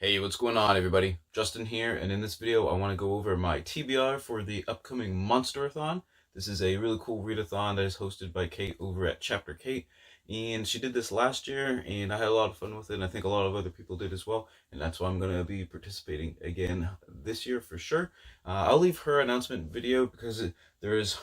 Hey, what's going on, everybody? Justin here, and in this video I want to go over my TBR for the upcoming Monsterathon. This is a really cool readathon that is hosted by Cait over at Chapter Cait, and she did this last year, and I had a lot of fun with it, and I think a lot of other people did as well, and that's why I'm going to be participating again this year for sure. I'll leave her announcement video because there's,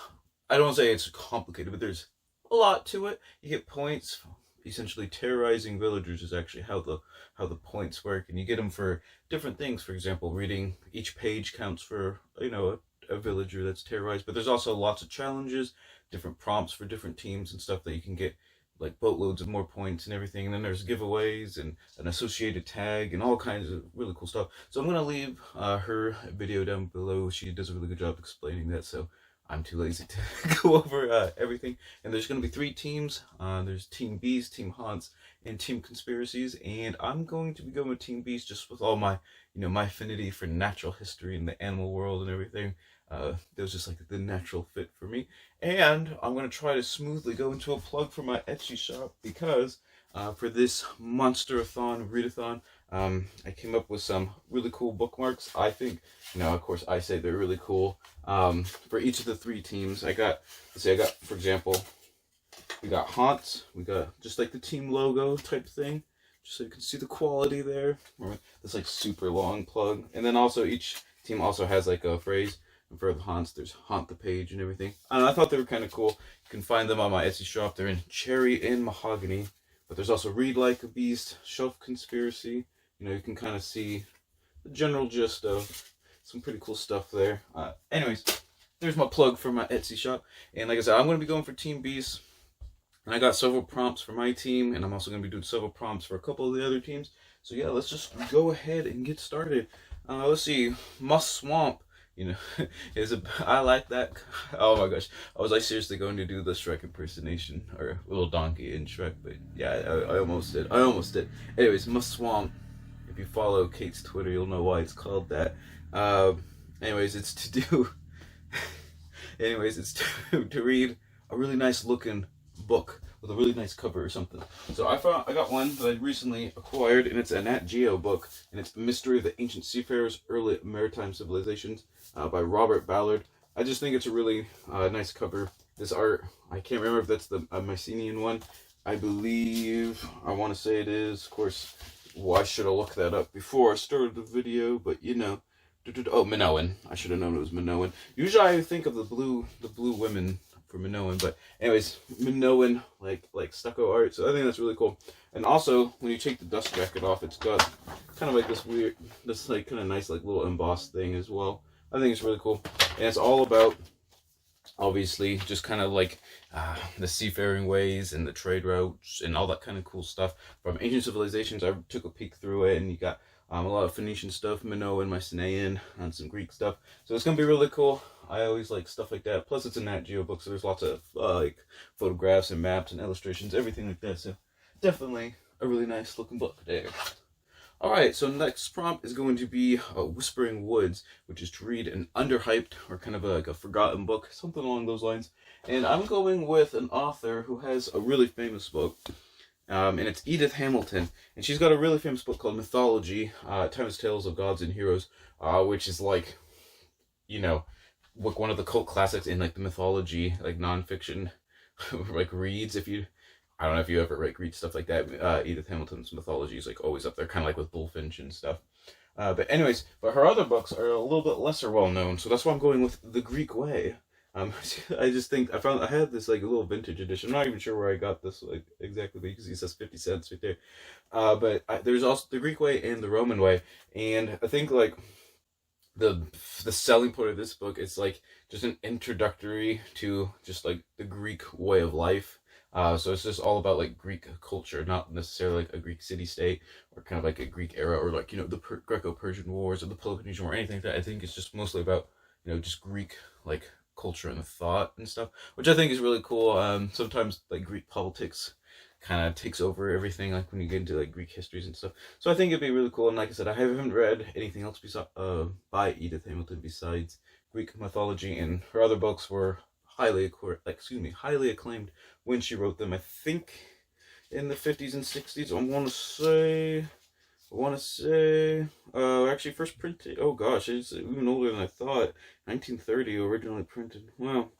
I don't want to say it's complicated, but there's a lot to it. You get points. Essentially terrorizing villagers is actually how the points work, and you get them for different things. For example, reading each page counts for a villager that's terrorized, but there's also lots of challenges, different prompts for different teams and stuff that you can get like boatloads of more points and everything. And then there's giveaways and an associated tag and all kinds of really cool stuff. So I'm gonna leave her video down below. She does a really good job explaining that, so I'm too lazy to go over everything. And there's going to be 3 teams. There's Team Bees, Team Haunts, and Team Conspiracies. And I'm going to be going with Team Bees just with all my, my affinity for natural history and the animal world and everything. That was just like the natural fit for me. And I'm going to try to smoothly go into a plug for my Etsy shop because for this Monsterathon readathon, I came up with some really cool bookmarks. I think, of course, I say they're really cool. For each of the 3 teams, I got, for example, we got Haunts. We got just like the team logo type thing, just so you can see the quality there. This like super long plug, and then also each team also has like a phrase. And for the Haunts, there's Haunt the Page and everything. I thought they were kind of cool. You can find them on my Etsy shop. They're in cherry and mahogany. But there's also Read Like a Beast, Shelf Conspiracy. You can kind of see the general gist of some pretty cool stuff there. Anyways, there's my plug for my Etsy shop. And like I said, I'm going to be going for Team Beast. And I got several prompts for my team. And I'm also going to be doing several prompts for a couple of the other teams. So yeah, let's just go ahead and get started. Let's see. Must Swamp. I like that. Oh my gosh, I was like seriously going to do the Shrek impersonation or Little Donkey in Shrek, but yeah, I almost did. Anyways, Must Swamp. If you follow Cait's Twitter, you'll know why it's called that. Anyways, it's to do. Anyways, it's to read a really nice looking book with a really nice cover or something. So I got one that I recently acquired, and it's a Nat Geo book, and it's The Mystery of the Ancient Seafarers, Early Maritime Civilizations, by Robert Ballard. I just think it's a really nice cover. This art, I can't remember if that's the Mycenaean one. I want to say it is. Of course, I should have looked that up before I started the video, but oh, Minoan. I should have known it was Minoan. Usually I think of the blue women for Minoan, but anyways, Minoan like stucco art, so I think that's really cool. And also, when you take the dust jacket off, it's got kind of like this like kind of nice like little embossed thing as well. I think it's really cool, and it's all about obviously just kind of like the seafaring ways and the trade routes and all that kind of cool stuff from ancient civilizations. I took a peek through it, and you got a lot of Phoenician stuff, Minoan, Mycenaean, and some Greek stuff. So it's gonna be really cool. I always like stuff like that. Plus, it's a Nat Geo book, so there's lots of like photographs and maps and illustrations, everything like that. So definitely a really nice looking book there. Alright, so next prompt is going to be Whispering Woods, which is to read an underhyped or kind of like a forgotten book, something along those lines. And I'm going with an author who has a really famous book, and it's Edith Hamilton. And she's got a really famous book called Mythology, Timeless Tales of Gods and Heroes, which is like, one of the cult classics in like the mythology, like nonfiction, like reads. I don't know if you ever read stuff like that. Edith Hamilton's Mythology is like always up there, kind of like with Bullfinch and stuff. But her other books are a little bit lesser well known, so that's why I'm going with The Greek Way. I just think I had this like a little vintage edition. I'm not even sure where I got this like exactly because he says 50 cents right there. But there's also The Greek Way and The Roman Way, and I think like the selling point of this book is like just an introductory to just like the Greek way of life. So it's just all about like Greek culture, not necessarily like a Greek city-state or kind of like a Greek era or like, the Greco-Persian Wars or the Peloponnesian War or anything like that. I think it's just mostly about, just Greek like culture and thought and stuff, which I think is really cool. Sometimes like Greek politics kind of takes over everything, like when you get into like Greek histories and stuff. So I think it'd be really cool. And like I said, I haven't read anything else by Edith Hamilton besides Greek mythology, and her other books were highly acclaimed when she wrote them. I think in the 50s and 60s. I want to say I want to say, actually first printed, oh gosh, it's even older than I thought. 1930 originally printed. Wow,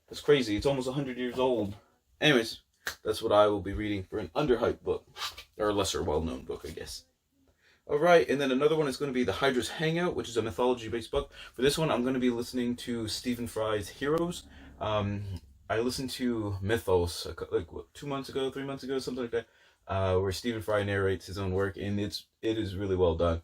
that's crazy. It's almost 100 years old. Anyways, that's what I will be reading for an underhyped book, or a lesser well-known book, I guess. Alright, and then another one is going to be the Hydras Hangout, which is a mythology-based book. For this one, I'm going to be listening to Stephen Fry's Heroes. I listened to Mythos, like what, 2 months ago, 3 months ago, something like that. Where Stephen Fry narrates his own work, and it is really well done.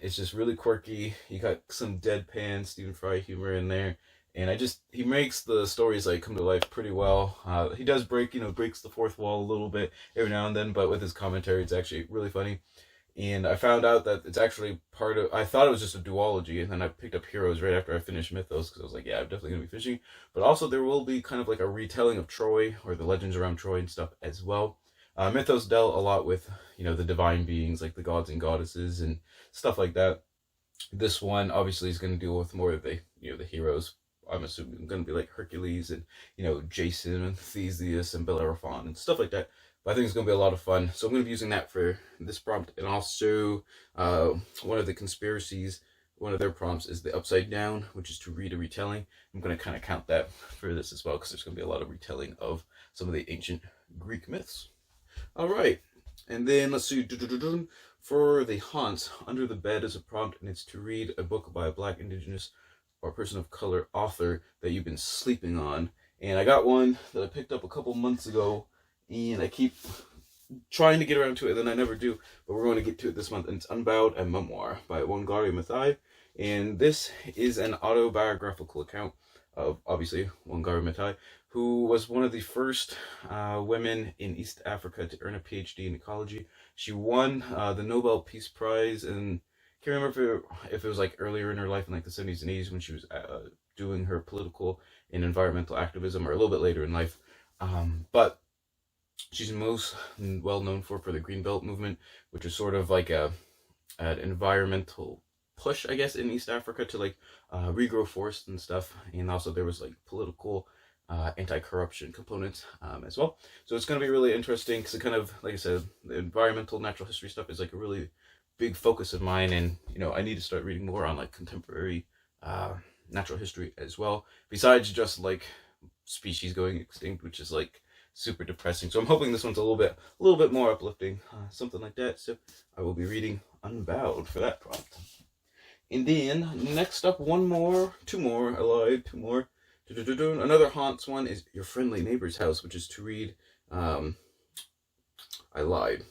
It's just really quirky. You got some deadpan Stephen Fry humor in there, and he makes the stories like come to life pretty well. He does breaks the fourth wall a little bit every now and then, but with his commentary, it's actually really funny. And I found out that it's actually part of. I thought it was just a duology, and then I picked up Heroes right after I finished Mythos because I was like, yeah, I'm definitely gonna be finishing. But also, there will be kind of like a retelling of Troy or the legends around Troy and stuff as well. Mythos dealt a lot with, the divine beings, like the gods and goddesses and stuff like that. This one obviously is going to deal with more of the heroes. I'm assuming going to be like Hercules and, Jason and Theseus and Bellerophon and stuff like that. But I think it's going to be a lot of fun. So I'm going to be using that for this prompt. And also, one of the conspiracies, one of their prompts is the Upside Down, which is to read a retelling. I'm going to kind of count that for this as well, because there's going to be a lot of retelling of some of the ancient Greek myths. All right, and then let's see, for the haunt, under the bed is a prompt, and it's to read a book by a Black, Indigenous, or person of color author that you've been sleeping on. And I got one that I picked up a couple months ago, and I keep trying to get around to it, and then I never do, but we're going to get to it this month, and it's Unbowed, a memoir by Wangari Maathai. And this is an autobiographical account of, obviously, Wangari Maathai, who was one of the first women in East Africa to earn a PhD in ecology. She won the Nobel Peace Prize, and I can't remember if it was like earlier in her life in like the 70s and 80s when she was doing her political and environmental activism, or a little bit later in life. But she's most well known for the Green Belt movement, which is sort of like an environmental push, I guess, in East Africa to like regrow forests and stuff. And also there was like political anti-corruption components as well. So it's going to be really interesting because it kind of, like I said, the environmental natural history stuff is like a really big focus of mine, and I need to start reading more on like contemporary natural history as well, besides just like species going extinct, which is like super depressing. So I'm hoping this one's a little bit more uplifting, something like that. So I will be reading Unbowed for that prompt. And then next up, two more. Another haunts one is Your Friendly Neighbor's House, which is to read, I lied.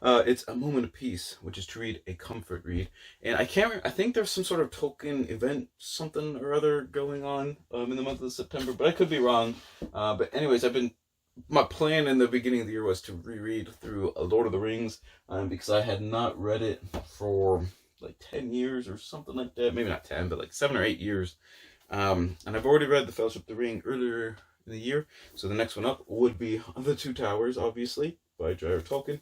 It's A Moment of Peace, which is to read a comfort read. And I think there's some sort of Tolkien event, something or other going on in the month of September, but I could be wrong. But anyways, my plan in the beginning of the year was to reread through Lord of the Rings, because I had not read it for like 10 years or something like that. Maybe not 10, but like 7 or 8 years. And I've already read The Fellowship of the Ring earlier in the year, so the next one up would be The Two Towers, obviously, by J.R.R. Tolkien.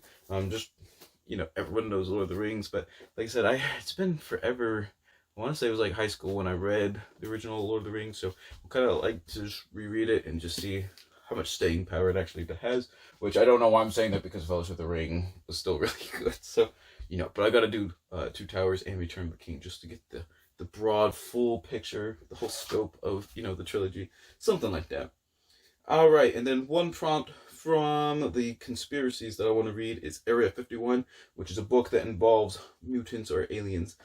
Everyone knows Lord of the Rings, but like I said, it's been forever. I want to say it was like high school when I read the original Lord of the Rings, so I kind of like to just reread it and just see how much staying power it actually has, which I don't know why I'm saying that, because Fellowship of the Ring was still really good, so, but I gotta do Two Towers and Return of the King just to get the broad, full picture, the whole scope of, the trilogy, something like that. All right, and then one prompt from the conspiracies that I want to read is Area 51, which is a book that involves mutants or aliens.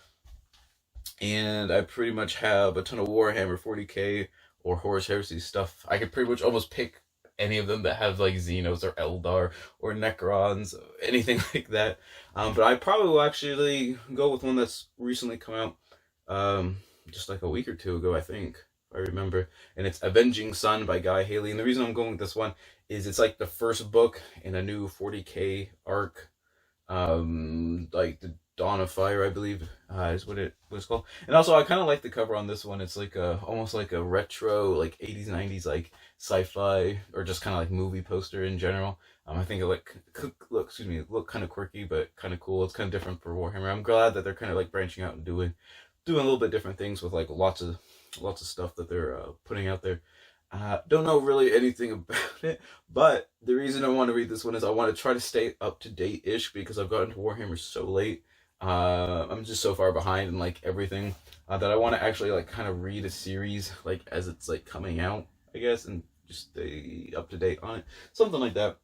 And I pretty much have a ton of Warhammer 40k or Horus Heresy stuff. I could pretty much almost pick any of them that have like Xenos or Eldar or Necrons, anything like that. But I probably will actually go with one that's recently come out. Just like a week or two ago, I think, if I remember, and it's Avenging Sun by Guy Haley. And the reason I'm going with this one is it's like the first book in a new 40k arc, like the Dawn of Fire, I believe, is what it's called. And also, I kind of like the cover on this one. It's like almost like a retro, like 80s, 90s, like sci-fi, or just kind of like movie poster in general. I think it look kind of quirky, but kind of cool. It's kind of different for Warhammer. I'm glad that they're kind of like branching out and doing a little bit different things with like lots of stuff that they're putting out there. Don't know really anything about it, but the reason I want to read this one is I want to try to stay up to date-ish because I've gotten to Warhammer so late. I'm just so far behind in like everything that I want to actually like kind of read a series like as it's like coming out, I guess, and just stay up to date on it, something like that.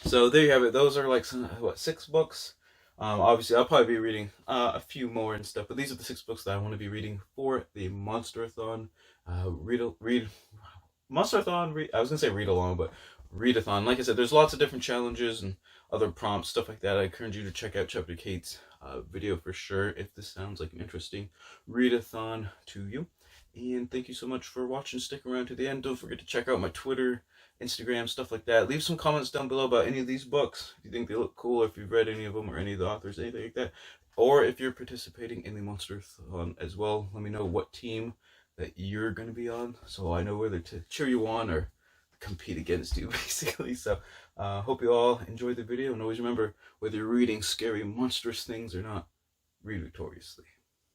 So there you have it. Those are like some, what, 6 books. Obviously, I'll probably be reading a few more and stuff, but these are the 6 books that I want to be reading for the Monsterathon. Read Monsterathon. I was gonna say read along, but readathon. Like I said, there's lots of different challenges and other prompts, stuff like that. I encourage you to check out Chapter Cait's video for sure if this sounds like an interesting readathon to you. And thank you so much for watching. Stick around to the end. Don't forget to check out my Twitter, Instagram, stuff like that. Leave some comments down below about any of these books. If you think they look cool, or if you've read any of them, or any of the authors, anything like that. Or if you're participating in the Monsterathon as well, let me know what team that you're going to be on, so I know whether to cheer you on or compete against you, basically. So hope you all enjoyed the video, and always remember, whether you're reading scary, monstrous things or not, read victoriously.